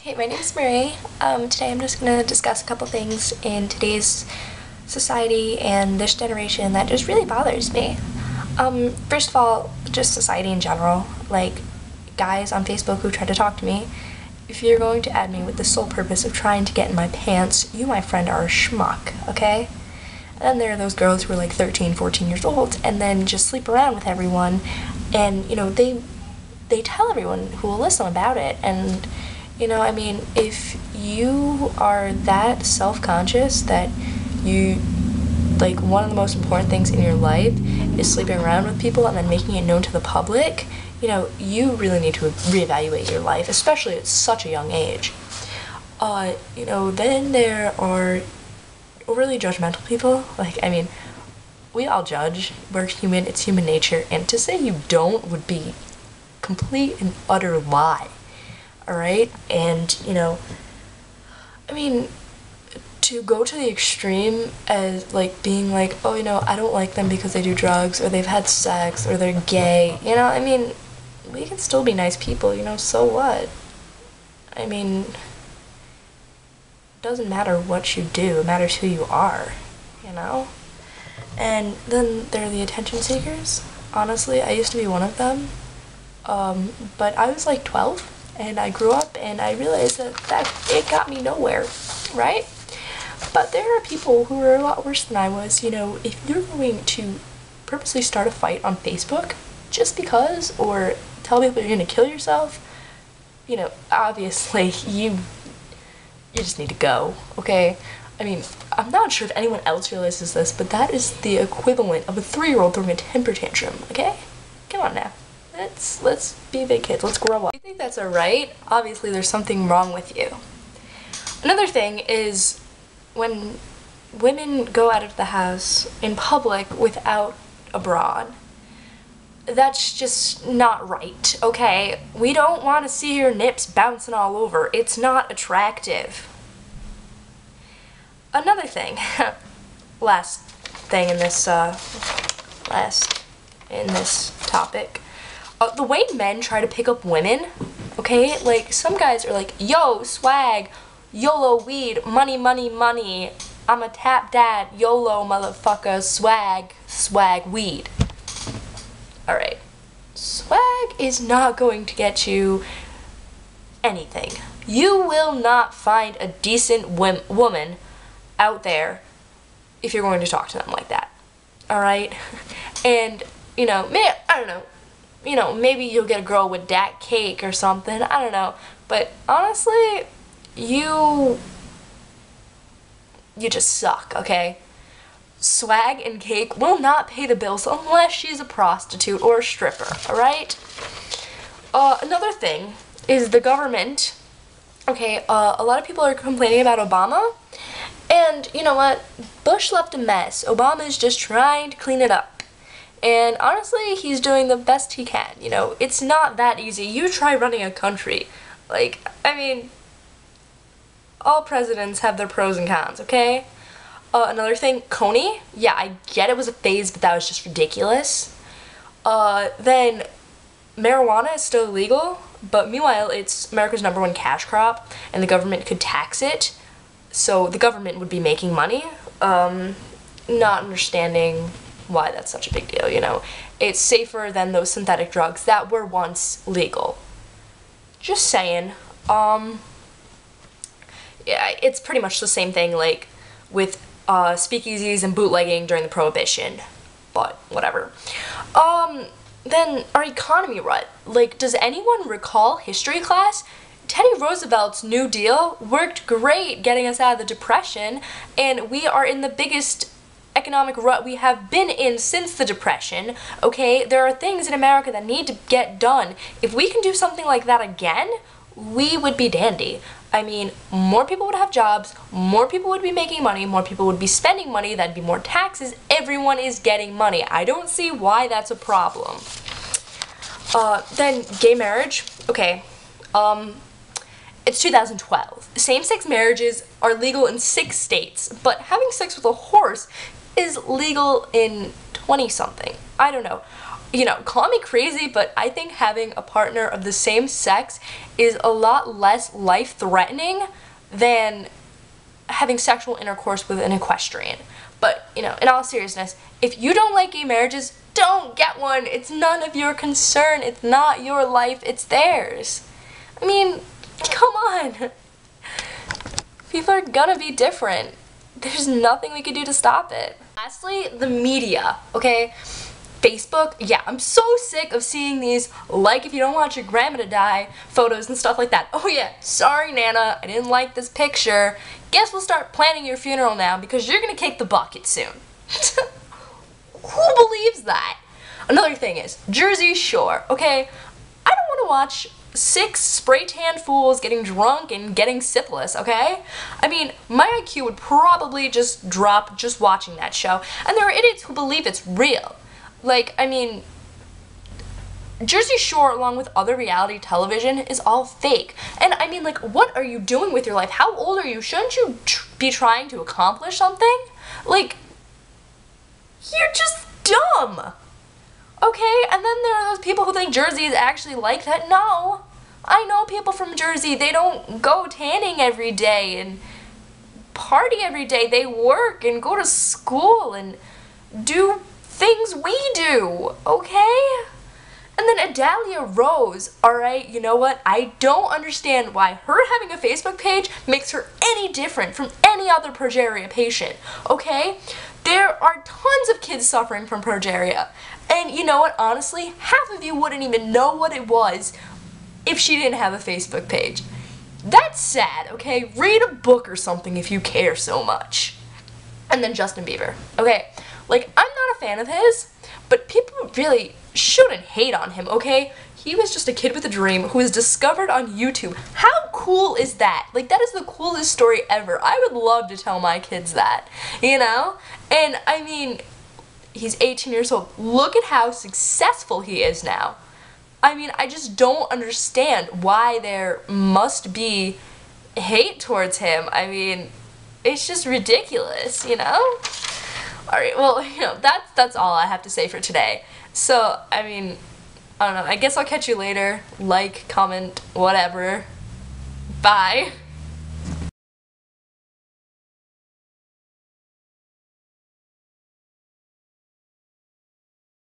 Hey, my name's Marie. Today I'm just going to discuss a couple things in today's society and this generation that just really bothers me. First of all, just society in general. Like, guys on Facebook who try to talk to me. If you're going to add me with the sole purpose of trying to get in my pants, you, my friend, are a schmuck, okay? And then there are those girls who are like 13, 14 years old and then just sleep around with everyone, and, they tell everyone who will listen about it. And if you are that self-conscious that one of the most important things in your life is sleeping around with people and then making it known to the public, you really need to reevaluate your life, especially at such a young age. Then there are overly judgmental people. We all judge. We're human. It's human nature. And to say you don't would be complete and utter lie. Alright? And, to go to the extreme as, being like, oh, I don't like them because they do drugs, or they've had sex, or they're gay, we can still be nice people, so what? It doesn't matter what you do, it matters who you are, And then there are the attention seekers. Honestly, I used to be one of them, but I was like 12. And I grew up and I realized that it got me nowhere, right? But there are people who are a lot worse than I was. If you're going to purposely start a fight on Facebook just because, or tell people you're going to kill yourself, obviously you just need to go, okay? I'm not sure if anyone else realizes this, but that is the equivalent of a 3-year-old throwing a temper tantrum, okay? Come on now. Let's be big kids. Let's grow up. If you think that's alright, obviously there's something wrong with you. Another thing is when women go out of the house in public without a bra on. That's just not right, okay? We don't want to see your nips bouncing all over. It's not attractive. Another thing, last thing in this topic. The way men try to pick up women, okay? Some guys are like, yo, swag, YOLO weed, money, money, money. I'm a tap dad, YOLO motherfucker, swag weed. Alright. Swag is not going to get you anything. You will not find a decent woman out there if you're going to talk to them like that. Alright? And, I don't know. Maybe you'll get a girl with dat cake or something, I don't know, but honestly, you just suck, okay? Swag and cake will not pay the bills unless she's a prostitute or a stripper, alright? Another thing is the government. Okay, a lot of people are complaining about Obama, and you know what? Bush left a mess. Obama is just trying to clean it up. And honestly, he's doing the best he can. It's not that easy. You try running a country. All presidents have their pros and cons, okay? Another thing, Coney. Yeah, I get it was a phase, but that was just ridiculous. Then marijuana is still illegal, but meanwhile, it's America's #1 cash crop, and the government could tax it, so the government would be making money. Not understanding why that's such a big deal, It's safer than those synthetic drugs that were once legal. Just saying. Yeah, it's pretty much the same thing, with speakeasies and bootlegging during the Prohibition. But, whatever. Then, our economy rut. Does anyone recall history class? Teddy Roosevelt's New Deal worked great getting us out of the Depression, and we are in the biggest economic rut we have been in since the Depression, okay? There are things in America that need to get done. If we can do something like that again, we would be dandy. More people would have jobs, more people would be making money, more people would be spending money, that'd be more taxes, everyone is getting money. I don't see why that's a problem. Then gay marriage, okay, it's 2012. Same-sex marriages are legal in 6 states, but having sex with a horse is legal in 20-something. I don't know. you know, call me crazy, but I think having a partner of the same sex is a lot less life-threatening than having sexual intercourse with an equestrian. But, you know, in all seriousness, if you don't like gay marriages, don't get one. It's none of your concern. It's not your life, it's theirs. I mean, come on. People are gonna be different. There's nothing we can do to stop it. Lastly, the media, okay? Facebook, yeah, I'm so sick of seeing these like if you don't want your grandma to die photos and stuff like that. Oh yeah, sorry Nana, I didn't like this picture. Guess we'll start planning your funeral now because you're gonna kick the bucket soon. Who believes that? Another thing is, Jersey Shore, okay? I don't want to watch 6 spray tan fools getting drunk and getting syphilis, okay? I mean, my IQ would probably just drop just watching that show, and there are idiots who believe it's real. Like, I mean, Jersey Shore, along with other reality television, is all fake. And I mean, like, what are you doing with your life? How old are you? Shouldn't you be trying to accomplish something? Like, you're just dumb. Okay, and then there are those people who think Jersey is actually like that. No, I know people from Jersey. They don't go tanning every day and party every day. They work and go to school and do things we do, okay? And then Adalia Rose, alright, you know what? I don't understand why her having a Facebook page makes her any different from any other progeria patient, okay? There are tons of kids suffering from progeria. And you know what, honestly, half of you wouldn't even know what it was if she didn't have a Facebook page. That's sad, okay? Read a book or something if you care so much. And then Justin Bieber, okay? Like, I'm not a fan of his, but people really shouldn't hate on him, okay? He was just a kid with a dream who was discovered on YouTube. How cool is that? Like, that is the coolest story ever. I would love to tell my kids that, you know? And, I mean, he's 18 years old. Look at how successful he is now. I mean, I just don't understand why there must be hate towards him. I mean, it's just ridiculous, you know? Alright, well, you know, that's all I have to say for today. So, I mean, I don't know, I guess I'll catch you later. Like, comment, whatever. Bye.